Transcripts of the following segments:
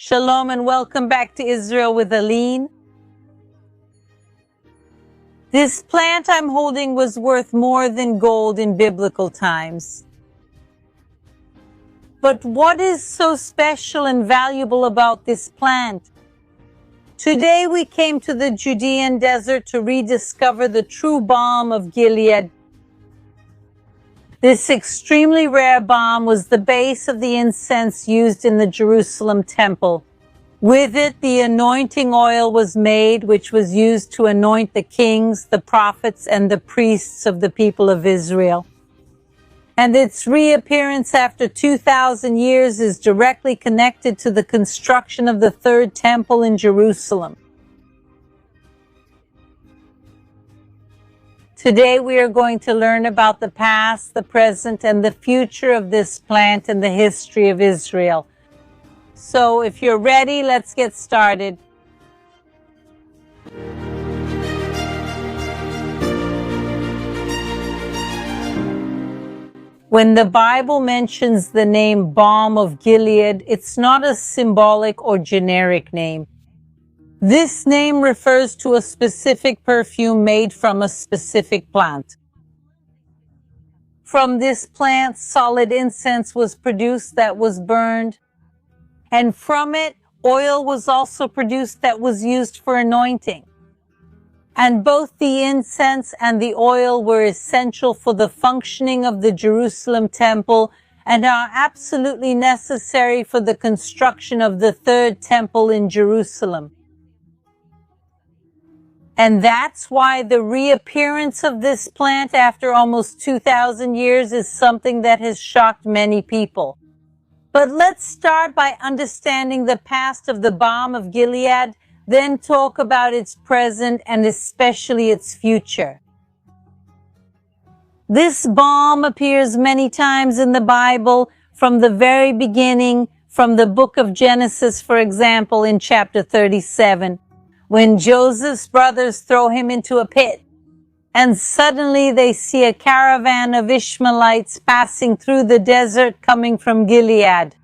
Shalom and welcome back to Israel with Aline. This plant I'm holding was worth more than gold in biblical times. But what is so special and valuable about this plant? Today we came to the Judean desert to rediscover the true balm of Gilead. This extremely rare balm was the base of the incense used in the Jerusalem temple. With it, the anointing oil was made, which was used to anoint the kings, the prophets, and the priests of the people of Israel. And its reappearance after 2,000 years is directly connected to the construction of the third temple in Jerusalem. Today we are going to learn about the past, the present, and the future of this plant and the history of Israel. So if you're ready, let's get started. When the Bible mentions the name Balm of Gilead, it's not a symbolic or generic name. This name refers to a specific perfume made from a specific plant. From this plant, solid incense was produced that was burned, and from it, oil was also produced that was used for anointing. And both the incense and the oil were essential for the functioning of the Jerusalem temple and are absolutely necessary for the construction of the third temple in Jerusalem. And that's why the reappearance of this plant after almost 2,000 years is something that has shocked many people. But let's start by understanding the past of the Balm of Gilead, then talk about its present and especially its future. This balm appears many times in the Bible from the very beginning, from the book of Genesis, for example, in chapter 37. When Joseph's brothers throw him into a pit, and suddenly they see a caravan of Ishmaelites passing through the desert coming from Gilead.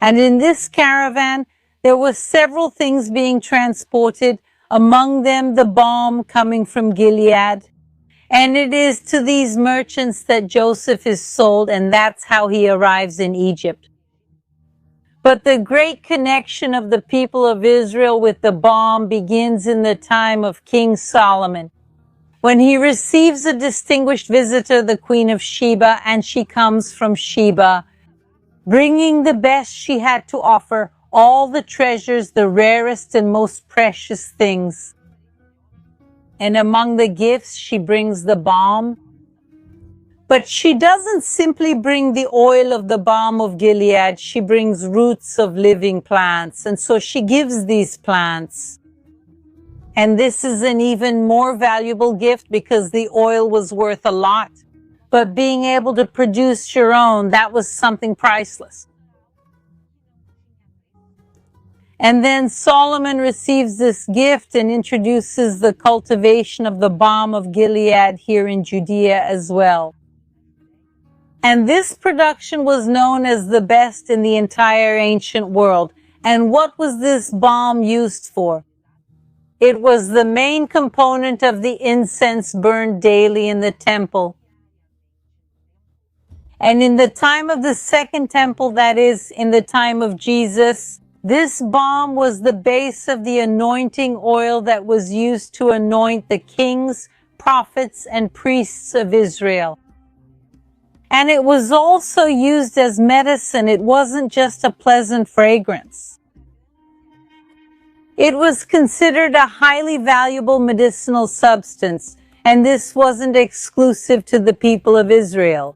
And in this caravan, there were several things being transported, among them the balm coming from Gilead. And it is to these merchants that Joseph is sold, and that's how he arrives in Egypt. But the great connection of the people of Israel with the balm begins in the time of King Solomon, when he receives a distinguished visitor, the Queen of Sheba, and she comes from Sheba, bringing the best she had to offer, all the treasures, the rarest and most precious things. And among the gifts, she brings the balm. But she doesn't simply bring the oil of the Balm of Gilead, she brings roots of living plants. And so she gives these plants. And this is an even more valuable gift because the oil was worth a lot. But being able to produce your own, that was something priceless. And then Solomon receives this gift and introduces the cultivation of the Balm of Gilead here in Judea as well. And this production was known as the best in the entire ancient world. And what was this balm used for? It was the main component of the incense burned daily in the temple. And in the time of the second temple, that is, in the time of Jesus, this balm was the base of the anointing oil that was used to anoint the kings, prophets, and priests of Israel. And it was also used as medicine. It wasn't just a pleasant fragrance. It was considered a highly valuable medicinal substance, and this wasn't exclusive to the people of Israel.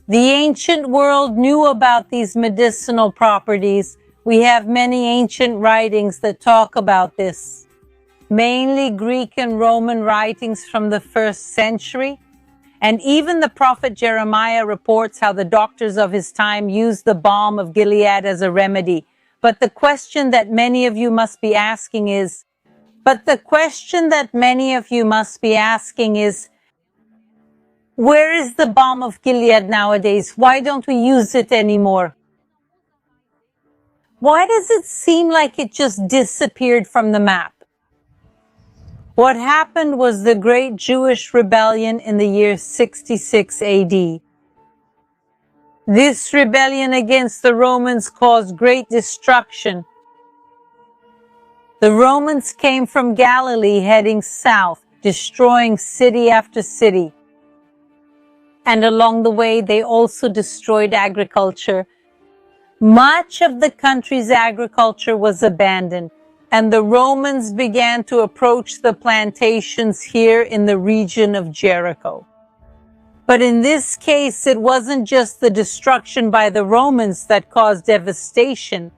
The ancient world knew about these medicinal properties. We have many ancient writings that talk about this, mainly Greek and Roman writings from the 1st century. And even the prophet Jeremiah reports how the doctors of his time used the balm of Gilead as a remedy. But the question that many of you must be asking is, where is the balm of Gilead nowadays? Why don't we use it anymore? Why does it seem like it just disappeared from the map? What happened was the Great Jewish Rebellion in the year 66 AD. This rebellion against the Romans caused great destruction. The Romans came from Galilee heading south, destroying city after city. And along the way, they also destroyed agriculture. Much of the country's agriculture was abandoned, and the Romans began to approach the plantations here in the region of Jericho. But in this case, it wasn't just the destruction by the Romans that caused devastation.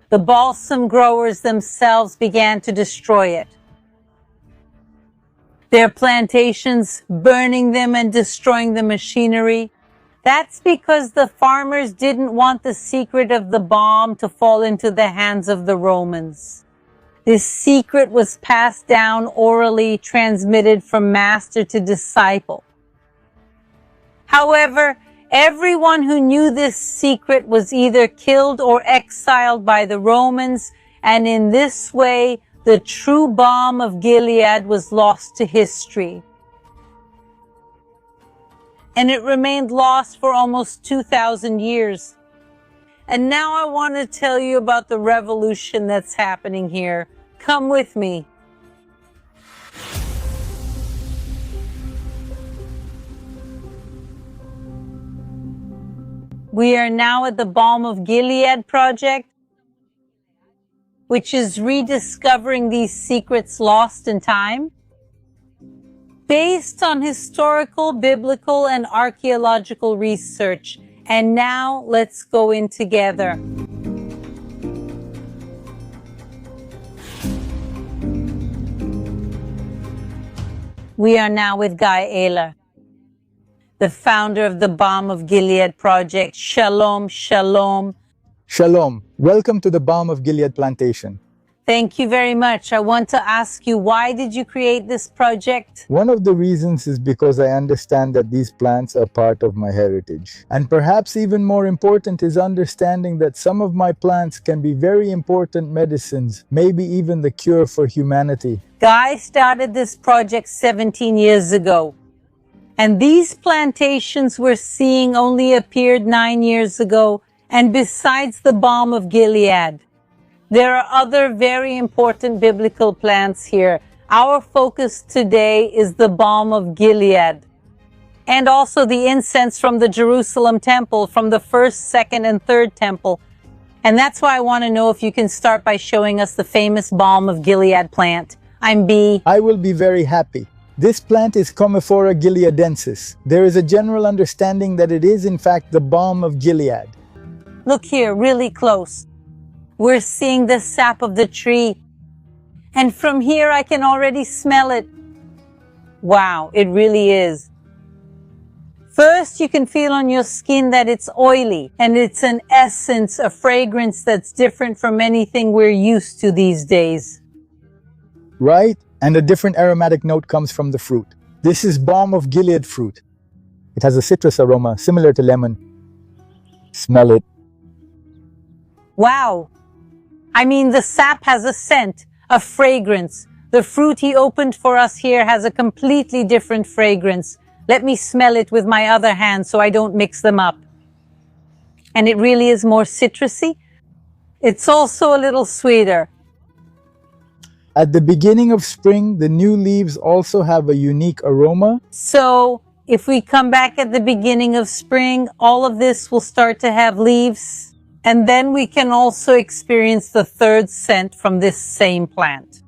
The balsam growers themselves began to destroy it. Their plantations, burning them and destroying the machinery. That's because the farmers didn't want the secret of the balm to fall into the hands of the Romans. This secret was passed down orally, transmitted from master to disciple. However, everyone who knew this secret was either killed or exiled by the Romans, and in this way, the true Balm of Gilead was lost to history. And it remained lost for almost 2,000 years. And now I want to tell you about the revolution that's happening here. Come with me. We are now at the Balm of Gilead project, which is rediscovering these secrets lost in time, based on historical, biblical, and archaeological research. And now let's go in together. We are now with Guy Ayler, the founder of the Balm of Gilead project. Shalom, shalom. Shalom. Welcome to the Balm of Gilead plantation. Thank you very much. I want to ask you, why did you create this project? One of the reasons is because I understand that these plants are part of my heritage. And perhaps even more important is understanding that some of my plants can be very important medicines, maybe even the cure for humanity. Guy started this project 17 years ago. And these plantations we're seeing only appeared 9 years ago. And besides the Balm of Gilead, there are other very important biblical plants here. Our focus today is the Balm of Gilead, and also the incense from the Jerusalem temple, from the first, second, and third temple. And that's why I want to know if you can start by showing us the famous Balm of Gilead plant. I'm B. I will be very happy. This plant is Commiphora gileadensis. There is a general understanding that it is in fact the Balm of Gilead. Look here, really close. We're seeing the sap of the tree. And from here I can already smell it. Wow, it really is. First, you can feel on your skin that it's oily, and it's an essence, a fragrance that's different from anything we're used to these days. Right? And a different aromatic note comes from the fruit. This is Balm of Gilead fruit. It has a citrus aroma similar to lemon. Smell it. Wow. I mean, the sap has a scent, a fragrance. The fruit he opened for us here has a completely different fragrance. Let me smell it with my other hand so I don't mix them up. And it really is more citrusy. It's also a little sweeter. At the beginning of spring, the new leaves also have a unique aroma. So, if we come back at the beginning of spring, all of this will start to have leaves. And then we can also experience the third scent from this same plant.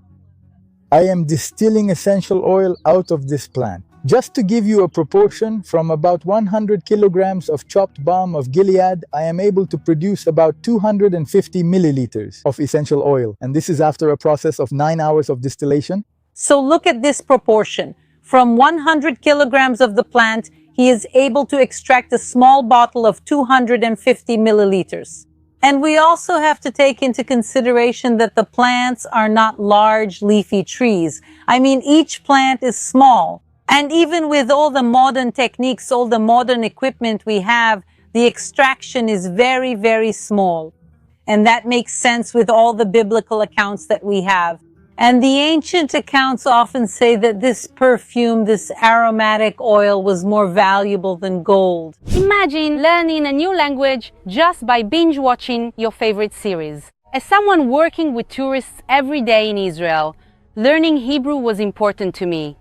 I am distilling essential oil out of this plant. Just to give you a proportion, from about 100 kilograms of chopped Balm of Gilead, I am able to produce about 250 milliliters of essential oil. And this is after a process of 9 hours of distillation. So look at this proportion. From 100 kilograms of the plant, he is able to extract a small bottle of 250 milliliters. And we also have to take into consideration that the plants are not large leafy trees. I mean, each plant is small. And even with all the modern techniques, all the modern equipment we have, the extraction is very, very small. And that makes sense with all the biblical accounts that we have. And the ancient accounts often say that this perfume, this aromatic oil, was more valuable than gold. Imagine learning a new language just by binge-watching your favorite series. As someone working with tourists every day in Israel, learning Hebrew was important to me.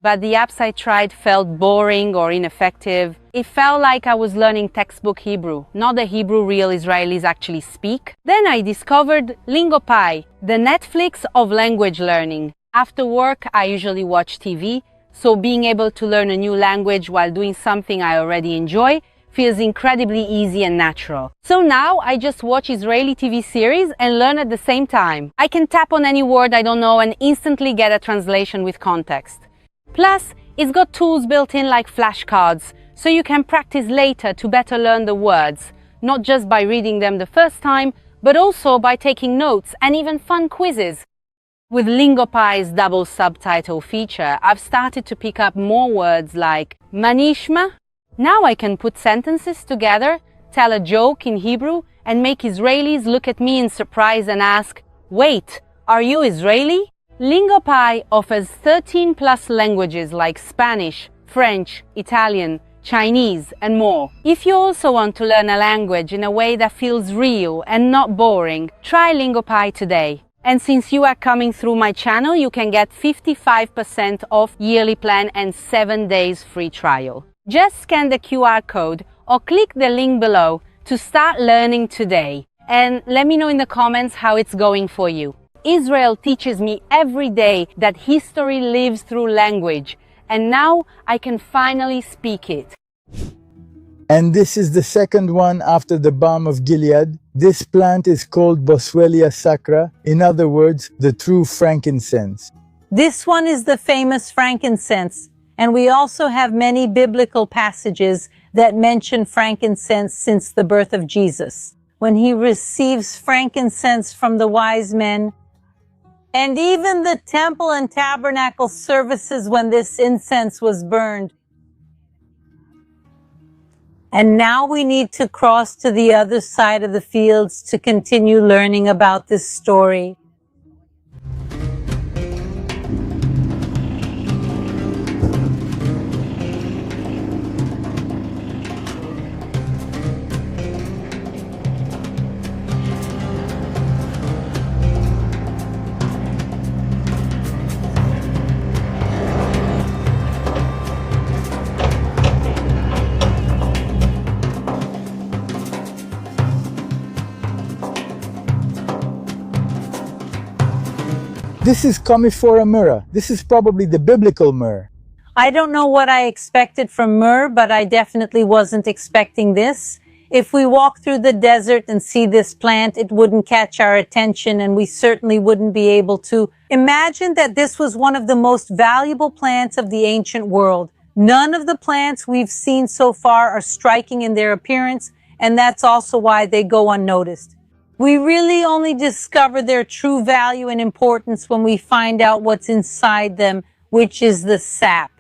But the apps I tried felt boring or ineffective. It felt like I was learning textbook Hebrew, not the Hebrew real Israelis actually speak. Then I discovered Lingopie, the Netflix of language learning. After work, I usually watch TV, so being able to learn a new language while doing something I already enjoy feels incredibly easy and natural. So now I just watch Israeli TV series and learn at the same time. I can tap on any word I don't know and instantly get a translation with context. Plus, it's got tools built in like flashcards, so you can practice later to better learn the words, not just by reading them the first time, but also by taking notes and even fun quizzes. With Lingopie's double subtitle feature, I've started to pick up more words like manishma. Now I can put sentences together, tell a joke in Hebrew, and make Israelis look at me in surprise and ask, "Wait, are you Israeli?" Lingopie offers 13 plus languages like Spanish, French, Italian, Chinese, and more. If you also want to learn a language in a way that feels real and not boring, try Lingopie today. And since you are coming through my channel, you can get 55% off yearly plan and 7 days free trial. Just scan the QR code or click the link below to start learning today. And let me know in the comments how it's going for you. Israel teaches me every day that history lives through language, and now I can finally speak it. And this is the second one after the Balm of Gilead. This plant is called Boswellia sacra, in other words, the true frankincense. This one is the famous frankincense, and we also have many biblical passages that mention frankincense since the birth of Jesus, when he receives frankincense from the wise men. And even the temple and tabernacle services when this incense was burned. And now we need to cross to the other side of the fields to continue learning about this story. This is Commiphora myrrha. This is probably the biblical myrrh. I don't know what I expected from myrrh, but I definitely wasn't expecting this. If we walk through the desert and see this plant, it wouldn't catch our attention, and we certainly wouldn't be able to imagine that this was one of the most valuable plants of the ancient world. None of the plants we've seen so far are striking in their appearance, and that's also why they go unnoticed. We really only discover their true value and importance when we find out what's inside them, which is the sap.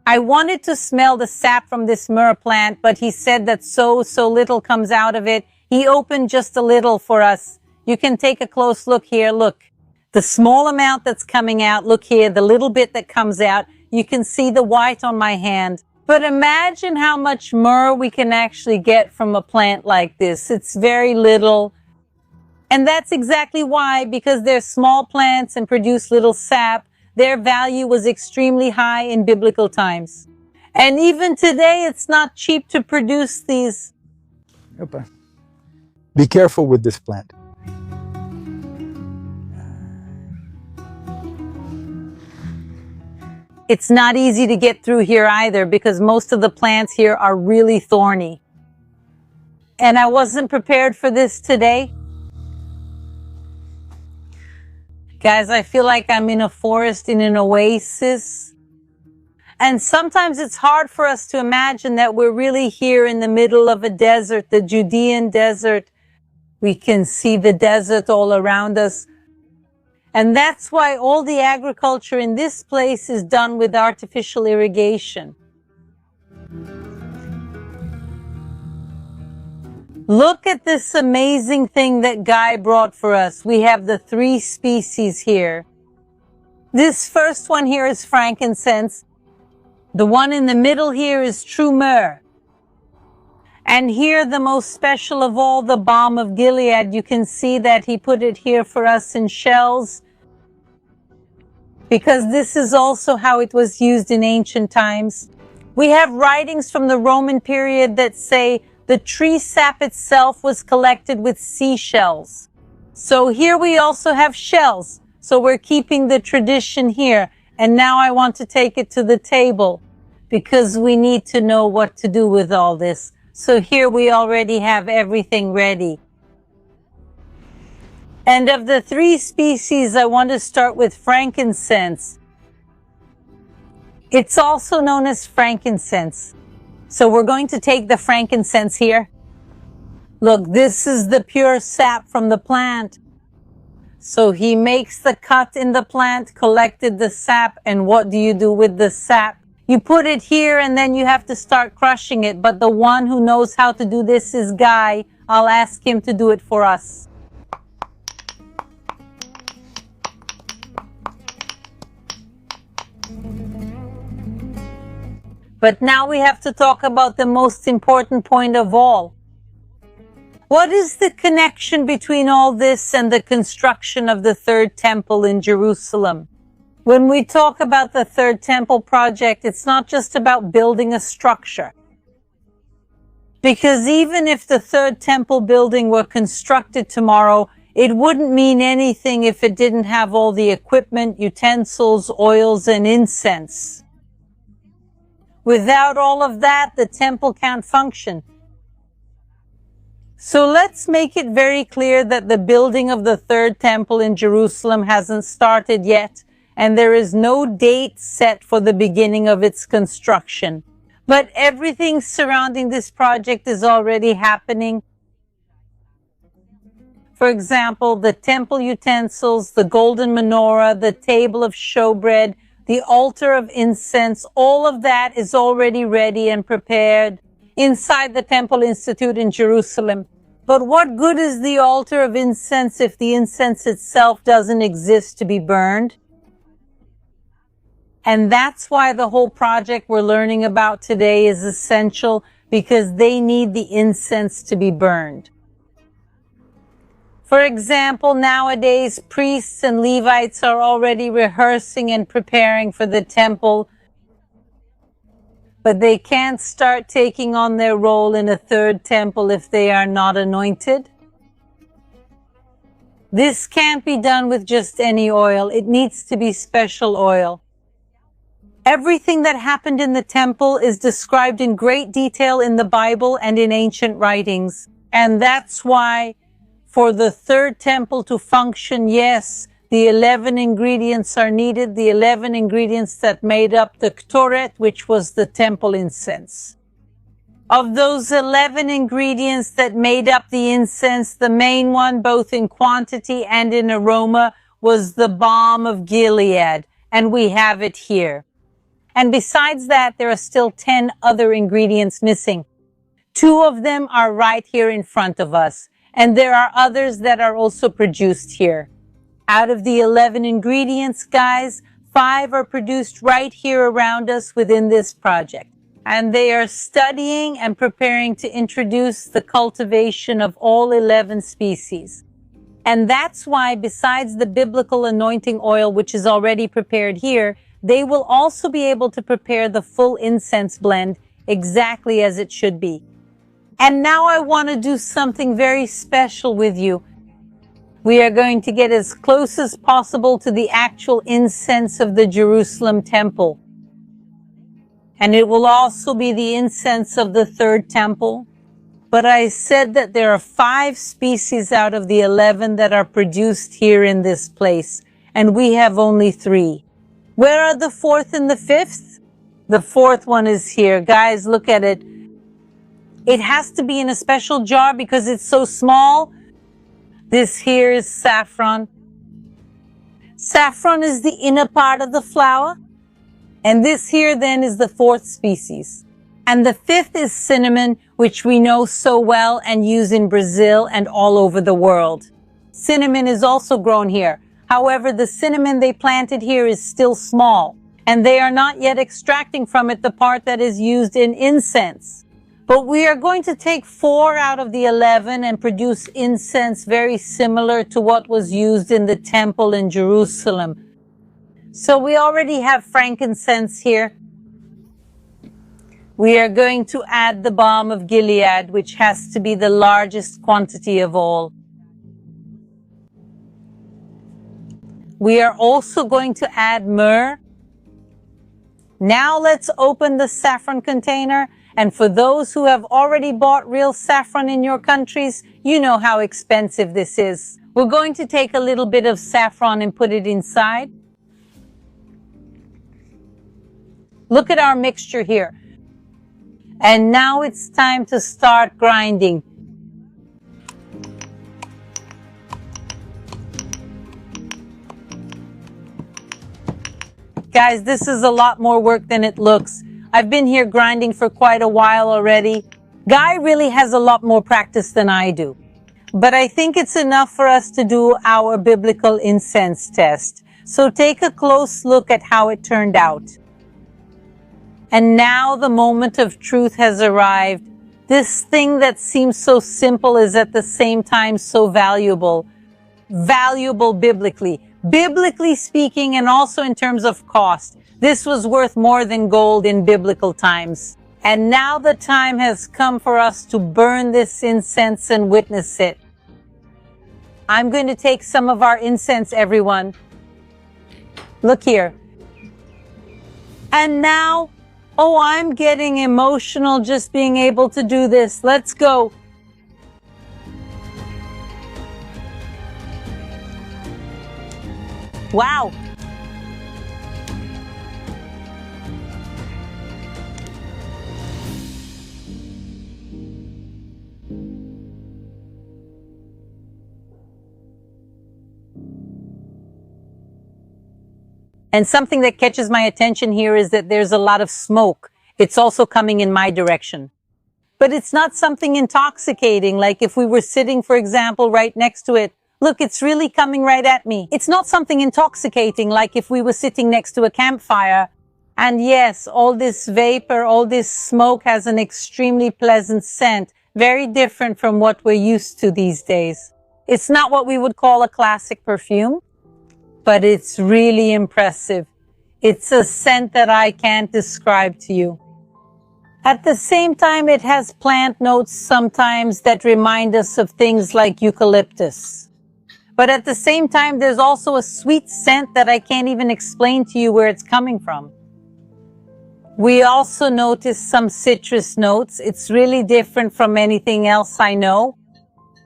I wanted to smell the sap from this myrrh plant, but he said that so little comes out of it. He opened just a little for us. You can take a close look here. Look, the small amount that's coming out. Look here, the little bit that comes out. You can see the white on my hand. But imagine how much myrrh we can actually get from a plant like this. It's very little. And that's exactly why, because they're small plants and produce little sap, their value was extremely high in biblical times. And even today, it's not cheap to produce these. Opa. Be careful with this plant. It's not easy to get through here either, because most of the plants here are really thorny. And I wasn't prepared for this today. Guys, I feel like I'm in a forest in an oasis. And sometimes it's hard for us to imagine that we're really here in the middle of a desert, the Judean desert. We can see the desert all around us. And that's why all the agriculture in this place is done with artificial irrigation. Look at this amazing thing that Guy brought for us. We have the 3 species here. This first one here is frankincense. The one in the middle here is true myrrh. And here, the most special of all, the Balm of Gilead. You can see that he put it here for us in shells, because this is also how it was used in ancient times. We have writings from the Roman period that say the tree sap itself was collected with seashells. So here we also have shells. So we're keeping the tradition here. And now I want to take it to the table, because we need to know what to do with all this. So here we already have everything ready. And of the 3 species, I want to start with frankincense. It's also known as frankincense. So we're going to take the frankincense here. Look, this is the pure sap from the plant. So he makes the cut in the plant, collected the sap, and what do you do with the sap? You put it here and then you have to start crushing it. But the one who knows how to do this is Guy. I'll ask him to do it for us. But now we have to talk about the most important point of all. What is the connection between all this and the construction of the 3rd temple in Jerusalem? When we talk about the 3rd temple project, it's not just about building a structure. Because even if the 3rd temple building were constructed tomorrow, it wouldn't mean anything if it didn't have all the equipment, utensils, oils, and incense. Without all of that, the temple can't function. So let's make it very clear that the building of the 3rd temple in Jerusalem hasn't started yet, and there is no date set for the beginning of its construction. But everything surrounding this project is already happening. For example, the temple utensils, the golden menorah, the table of showbread, the altar of incense, all of that is already ready and prepared inside the Temple Institute in Jerusalem. But what good is the altar of incense if the incense itself doesn't exist to be burned? And that's why the whole project we're learning about today is essential, because they need the incense to be burned. For example, nowadays, priests and Levites are already rehearsing and preparing for the temple, but they can't start taking on their role in a 3rd temple if they are not anointed. This can't be done with just any oil. It needs to be special oil. Everything that happened in the temple is described in great detail in the Bible and in ancient writings. And that's why for the 3rd temple to function, yes, the 11 ingredients are needed, the 11 ingredients that made up the Ktoret, which was the temple incense. Of those 11 ingredients that made up the incense, the main one, both in quantity and in aroma, was the Balm of Gilead, and we have it here. And besides that, there are still 10 other ingredients missing. 2 of them are right here in front of us. And there are others that are also produced here. Out of the 11 ingredients, guys, 5 are produced right here around us within this project. And they are studying and preparing to introduce the cultivation of all 11 species. And that's why, besides the biblical anointing oil, which is already prepared here, they will also be able to prepare the full incense blend exactly as it should be. And now I want to do something very special with you. We are going to get as close as possible to the actual incense of the Jerusalem temple. And it will also be the incense of the 3rd temple. But I said that there are 5 species out of the 11 that are produced here in this place. And we have only 3. Where are the 4th and the 5th? The 4th one is here. Guys, look at it. It has to be in a special jar because it's so small. This here is saffron. Saffron is the inner part of the flower. And this here then is the 4th species. And the fifth is cinnamon, which we know so well and use in Brazil and all over the world. Cinnamon is also grown here. However, the cinnamon they planted here is still small, and they are not yet extracting from it the part that is used in incense. But we are going to take 4 out of the 11 and produce incense very similar to what was used in the temple in Jerusalem. So we already have frankincense here. We are going to add the Balm of Gilead, which has to be the largest quantity of all. We are also going to add myrrh. Now let's open the saffron container. And for those who have already bought real saffron in your countries, you know how expensive this is. We're going to take a little bit of saffron and put it inside. Look at our mixture here. And now it's time to start grinding. Guys, this is a lot more work than it looks. I've been here grinding for quite a while already. Guy really has a lot more practice than I do. But I think it's enough for us to do our biblical incense test. So take a close look at how it turned out. And now the moment of truth has arrived. This thing that seems so simple is at the same time so valuable. Valuable biblically. Biblically speaking, and also in terms of cost. This was worth more than gold in biblical times. And now the time has come for us to burn this incense and witness it. I'm going to take some of our incense, everyone. Look here. And now, oh, I'm getting emotional just being able to do this. Let's go. Wow. And something that catches my attention here is that there's a lot of smoke. It's also coming in my direction. But it's not something intoxicating, like if we were sitting, for example, right next to it. Look, it's really coming right at me. It's not something intoxicating, like if we were sitting next to a campfire. And yes, all this vapor, all this smoke has an extremely pleasant scent, very different from what we're used to these days. It's not what we would call a classic perfume, but it's really impressive. It's a scent that I can't describe to you. At the same time, it has plant notes sometimes that remind us of things like eucalyptus. But at the same time, there's also a sweet scent that I can't even explain to you where it's coming from. We also notice some citrus notes. It's really different from anything else I know.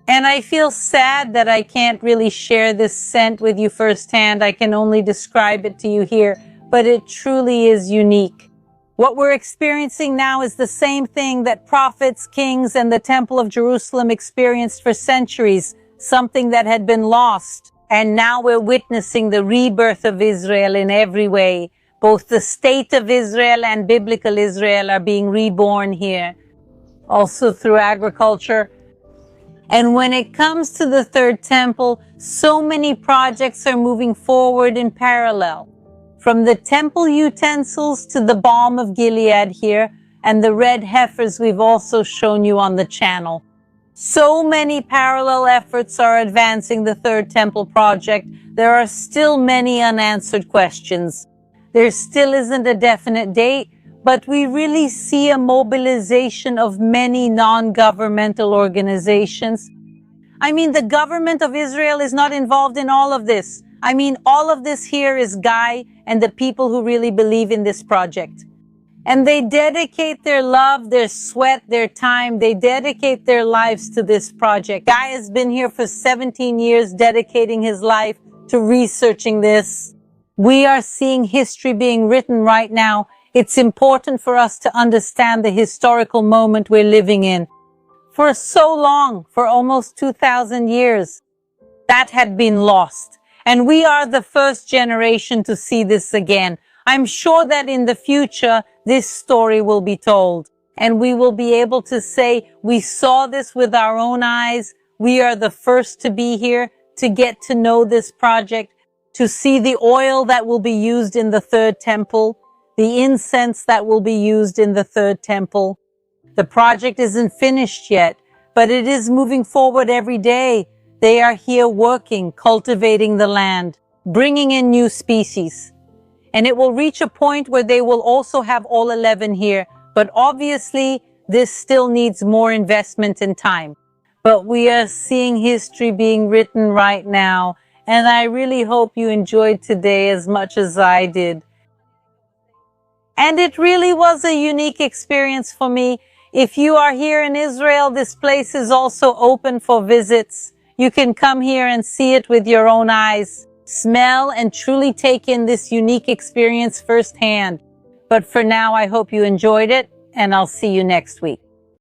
And I feel sad that I can't really share this scent with you firsthand. I can only describe it to you here, but it truly is unique. What we're experiencing now is the same thing that prophets, kings, and the Temple of Jerusalem experienced for centuries, something that had been lost. And now we're witnessing the rebirth of Israel in every way. Both the state of Israel and biblical Israel are being reborn here, also through agriculture. And when it comes to the third temple, so many projects are moving forward in parallel. From the temple utensils to the Balm of Gilead here, and the red heifers we've also shown you on the channel. So many parallel efforts are advancing the third temple project. There are still many unanswered questions. There still isn't a definite date, but we really see a mobilization of many non-governmental organizations. I mean, the government of Israel is not involved in all of this. I mean, all of this here is Guy and the people who really believe in this project. And they dedicate their love, their sweat, their time. They dedicate their lives to this project. Guy has been here for 17 years, dedicating his life to researching this. We are seeing history being written right now. It's important for us to understand the historical moment we're living in. For so long, for almost 2,000 years, that had been lost. And we are the first generation to see this again. I'm sure that in the future, this story will be told. And we will be able to say, we saw this with our own eyes. We are the first to be here to get to know this project, to see the oil that will be used in the third temple, the incense that will be used in the third temple. The project isn't finished yet, but it is moving forward every day. They are here working, cultivating the land, bringing in new species. And it will reach a point where they will also have all 11 here. But obviously, this still needs more investment and time. But we are seeing history being written right now. And I really hope you enjoyed today as much as I did. And it really was a unique experience for me. If you are here in Israel, this place is also open for visits. You can come here and see it with your own eyes, smell and truly take in this unique experience firsthand. But for now, I hope you enjoyed it, and I'll see you next week.